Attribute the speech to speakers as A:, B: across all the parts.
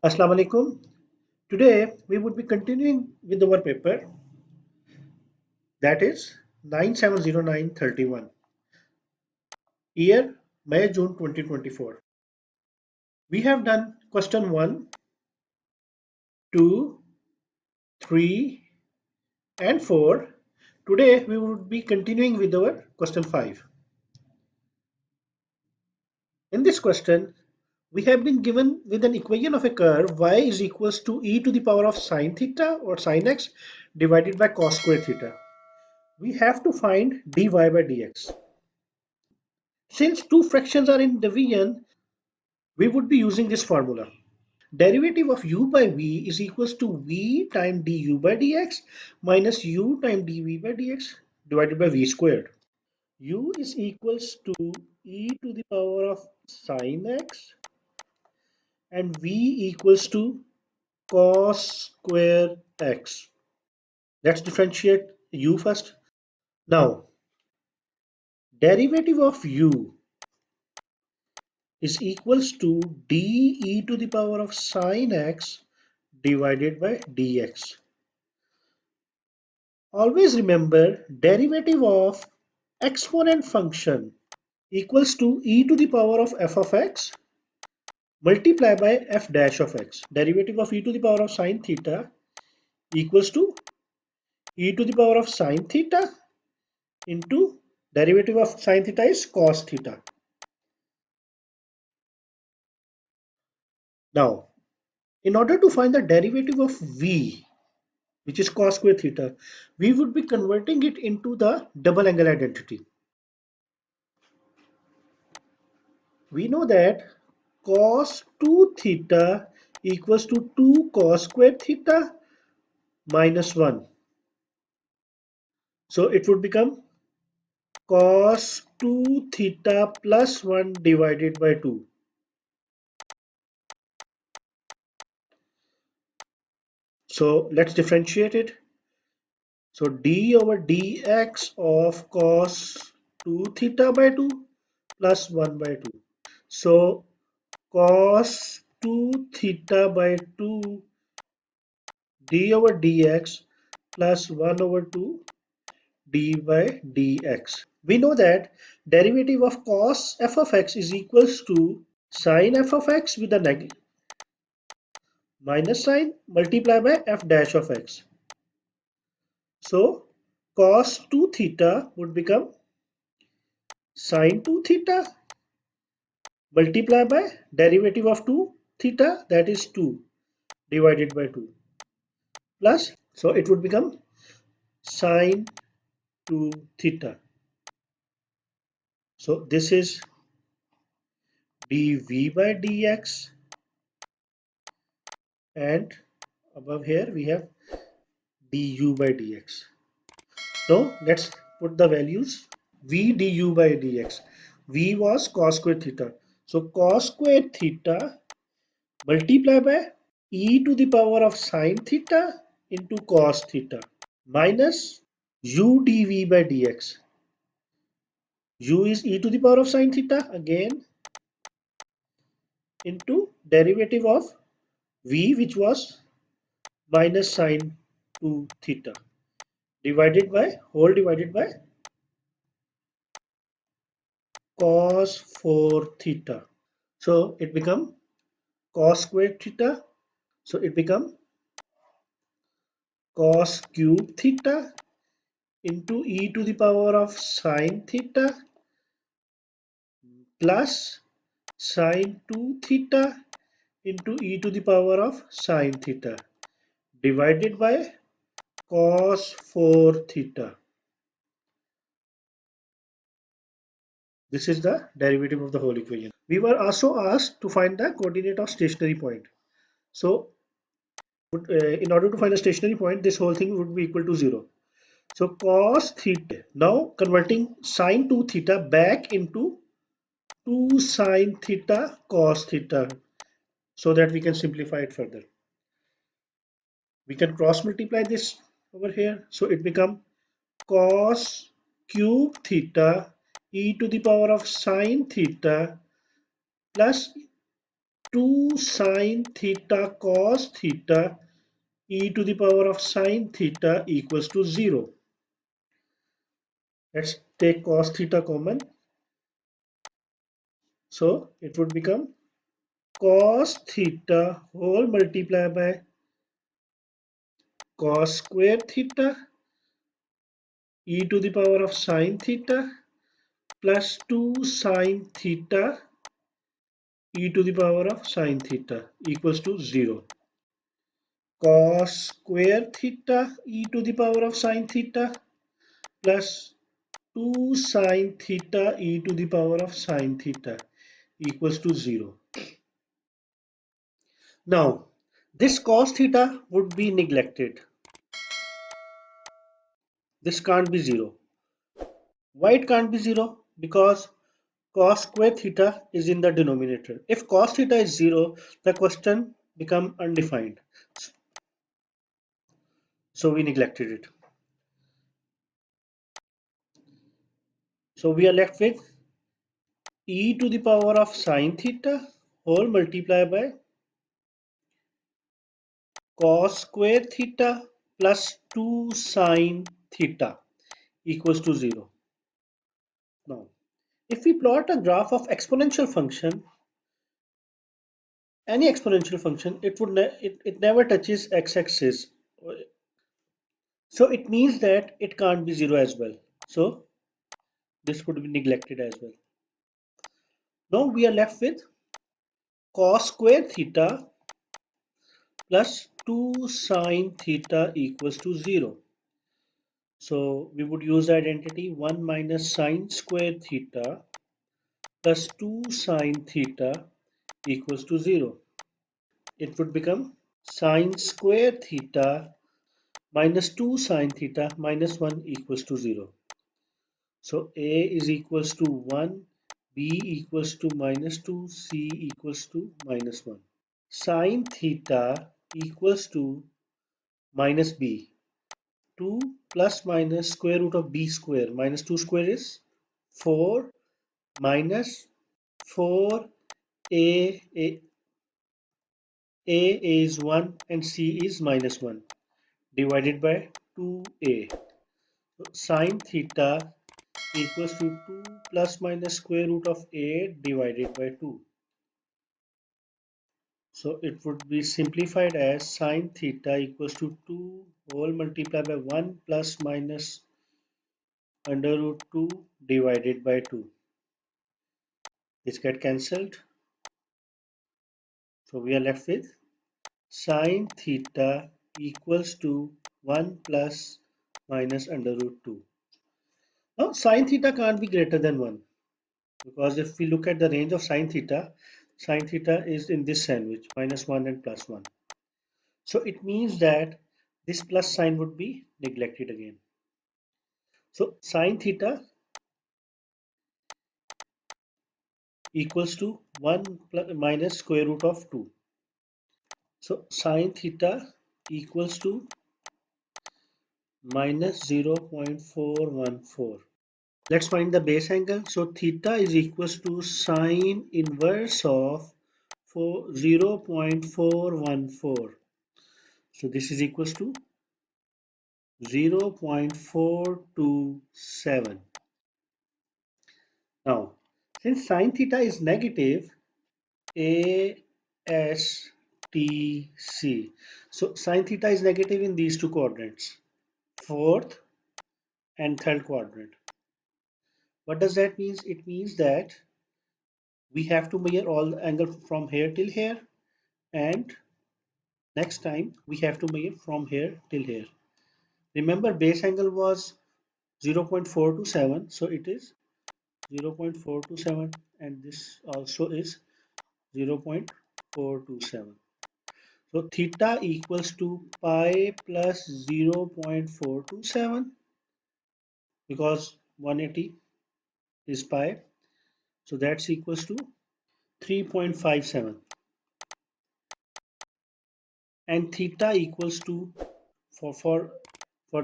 A: Assalamu alaikum. Today we would be continuing with our paper, that is 970931, year May June 2024. We have done question 1, 2, 3 and 4. Today we would be continuing with our question 5. In this question we have been given with an equation of a curve y is equals to e to the power of sine theta or sine x divided by cos square theta. We have to find dy by dx. Since two fractions are in division, we would be using this formula. Derivative of u by v is equals to v times du by dx minus u times dv by dx divided by v squared. U is equals to e to the power of sine x and v equals to cos square x. Let's differentiate u first. Now, derivative of u is equals to de to the power of sine x divided by dx. Always remember, derivative of exponent function equals to e to the power of f of x multiply by f dash of x. Derivative of e to the power of sine theta equals to e to the power of sine theta into derivative of sine theta is cos theta. Now, in order to find the derivative of v, which is cos square theta, we would be converting it into the double angle identity. We know that cos 2 theta equals to 2 cos square theta minus 1. So it would become cos 2 theta plus 1 divided by 2. So let's differentiate it. So d over dx of cos 2 theta by 2 plus 1 by 2. So cos 2 theta by 2 d over dx plus 1 over 2 d by dx. We know that derivative of cos f of x is equals to sine f of x with a negative minus sign multiplied by f dash of x. So cos 2 theta would become sine 2 theta multiplied by derivative of 2 theta, that is 2 divided by 2 plus, so it would become sine 2 theta. So this is dv by dx, and above here we have du by dx. Now let's put the values. V du by dx. V was cos square theta. So cos square theta multiplied by e to the power of sine theta into cos theta minus u dv by dx. U is e to the power of sine theta again into derivative of v, which was minus sine 2 theta divided by cos 4 theta. So it become cos square theta. So it become cos cube theta into e to the power of sine theta plus sine 2 theta into e to the power of sine theta divided by cos 4 theta. This is the derivative of the whole equation. We were also asked to find the coordinate of stationary point. So in order to find a stationary point, this whole thing would be equal to 0. So cos theta, now converting sine 2 theta back into 2 sine theta cos theta, so that we can simplify it further. We can cross multiply this over here. So it become cos cube theta e to the power of sine theta plus 2 sine theta cos theta e to the power of sine theta equals to 0. Let's take cos theta common. So it would become cos theta whole multiplied by cos square theta e to the power of sine theta plus 2 sine theta e to the power of sine theta equals to 0. Cos square theta e to the power of sine theta plus 2 sine theta e to the power of sine theta equals to 0. Now, this cos theta would be neglected. This can't be 0. Why it can't be 0? Because cos square theta is in the denominator. If cos theta is 0, the question become undefined. So we neglected it. So we are left with e to the power of sine theta whole multiplied by cos square theta plus 2 sine theta equals to 0. Now, if we plot a graph of exponential function, any exponential function, it never touches x-axis. So it means that it can't be 0 as well. So this would be neglected as well. Now we are left with cos square theta plus 2 sine theta equals to 0. So we would use the identity 1 minus sine square theta plus 2 sine theta equals to 0. It would become sine square theta minus 2 sine theta minus 1 equals to 0. So A is equals to 1, B equals to minus 2, C equals to minus 1. Sine theta equals to minus B. 2 plus minus square root of B square. Minus 2 square is 4 minus 4 A is 1 and C is minus 1 divided by 2A. So sine theta equals to 2 plus minus square root of A divided by 2. So it would be simplified as sine theta equals to 2 whole multiplied by 1 plus minus under root 2 divided by 2. This get cancelled. So we are left with sine theta equals to 1 plus minus under root 2. Now sine theta can't be greater than 1 because if we look at the range of sine theta is in this sandwich minus 1 and plus 1. So it means that this plus sign would be neglected again. So sine theta equals to 1 plus minus square root of 2. So sine theta equals to minus 0.414. Let's find the base angle. So theta is equals to sine inverse of 0.414. So this is equals to 0.427. Now, since sine theta is negative, A, S, T, C. So sine theta is negative in these two quadrants, fourth and third quadrant. What does that mean? It means that we have to measure all the angle from here till here, and next time we have to measure from here till here. Remember, base angle was 0.427, so it is 0.427, and this also is 0.427. So theta equals to pi plus 0.427 because 180 is pi. So that's equals to 3.57. And theta equals to, for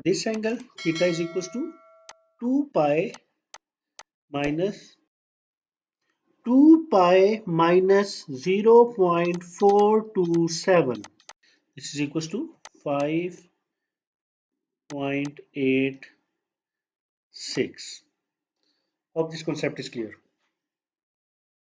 A: this angle, theta is equals to 2 pi minus 2 pi minus 0.427. This is equals to 5.86. Hope this concept is clear.